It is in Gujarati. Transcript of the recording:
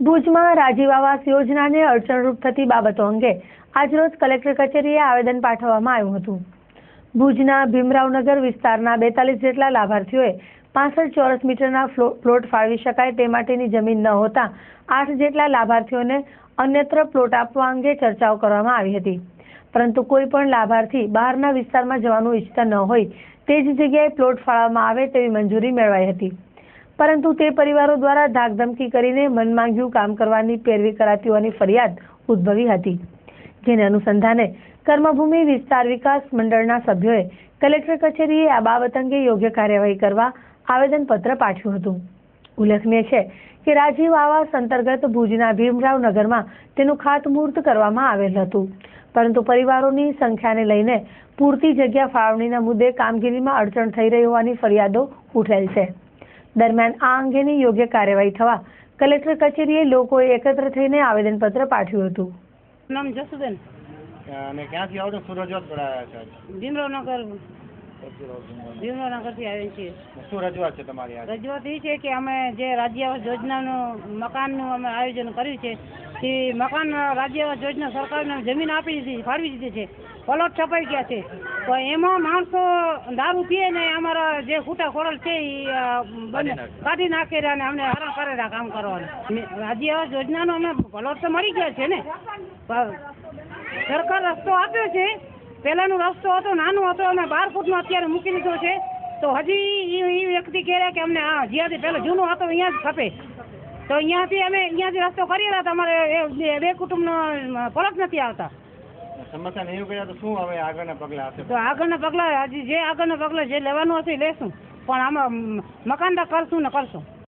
ભુજમાં રાજીવ આવાસ યોજનાને અડચણરૂપ થતી બાબતો અંગે આજરોજ કલેક્ટર કચેરીએ આવેદન પાઠવવામાં આવ્યું હતું। ભુજના ભીમરાવનગર વિસ્તારના 42 જેટલા લાભાર્થીઓએ 65 ચોરસ મીટરના પ્લોટ ફાળવી શકાય તે માટેની જમીન ન હોતા 8 જેટલા લાભાર્થીઓને અન્યત્ર પ્લોટ આપવા અંગે ચર્ચાઓ કરવામાં આવી હતી, પરંતુ કોઈ પણ લાભાર્થી બહારના વિસ્તારમાં જવાનું ઈચ્છતા ન હોય તે જ જગ્યાએ પ્લોટ ફાળવવામાં આવે તેવી મંજૂરી મેળવાઈ હતી, પરંતુ તે પરિવારો દ્વારા ધાકધમકી કરીને મનમાંગ્યું કામ કરવાની પેરવી કરાતી હોવાની ફરિયાદ ઉદ્ભવી હતી, જેને અનુસંધાને કર્મભૂમિ વિસ્તાર વિકાસ મંડળના સભ્યોએ કલેક્ટર કચેરીએ આ બાબત અંગે યોગ્ય કાર્યવાહી કરવા આવેદનપત્ર પાઠવ્યું હતું। ઉલ્લેખનીય છે કે રાજીવ આવાસ અંતર્ગત ભુજના ભીમરાવનગરમાં તેનું ખાતમુહૂર્ત કરવામાં આવેલ હતું, પરંતુ પરિવારોની સંખ્યાને લઈને પૂરતી જગ્યા ફાળવણીના મુદ્દે કામગીરીમાં અડચણ થઈ રહી હોવાની ફરિયાદો ઉઠેલ છે। દરમિયાન આ અંગેની યોગ્ય કાર્યવાહી થવા કલેક્ટર કચેરીએ લોકોએ એકત્ર થઈને આવેદનપત્ર પાઠવ્યું હતું। નામ જસુબેન અને ક્યાંથી આવો છો? શું રજૂઆત કરાયા છે? ભીમરાવનગરથી આવીએ છીએ। શું રજૂઆત છે તમારી? રજૂઆત એ છે કે અમે જે રાજ્ય આવાસ યોજનાનું મકાનનું અમે આયોજન કર્યું છે તે મકાન રાજ્ય આવાસ યોજના સરકારને જમીન આપી દીધી, ફાળવી દીધી છે, પ્લોટ છપાઈ ગયા છે, તો એમાં માણસો દારૂ પીએ ને અમારા જે ખૂટા ખોરલ છે એ કાઢી નાખે અને અમને હેરાન કરે કામ કરવાનું। રાજ્ય આવાસ યોજનાનો અમે પ્લોટ તો મળી ગયા છે ને, સરકાર રસ્તો આપ્યો છે, પહેલાનો રસ્તો હતો નાનો હતો, અમે 12 ફૂટનો અત્યારે મૂકી દીધો છે, તો હજી એ વ્યક્તિ કહે કે અમને જ્યાંથી પહેલો જૂનો હતો અહીંયા જ ખપે, તો અહીંયાથી રસ્તો કરીએ તો અમારે બે કુટુંબનો પરત નથી આવતા। સમસ્યા નહીં કર્યા તો શું હવે આગળના પગલાં હશે? તો આગળના પગલાં હજી જે આગળના પગલાં જે લેવાનું હશે લેશું, પણ આમાં મકાન તો કરશું ને કરશું।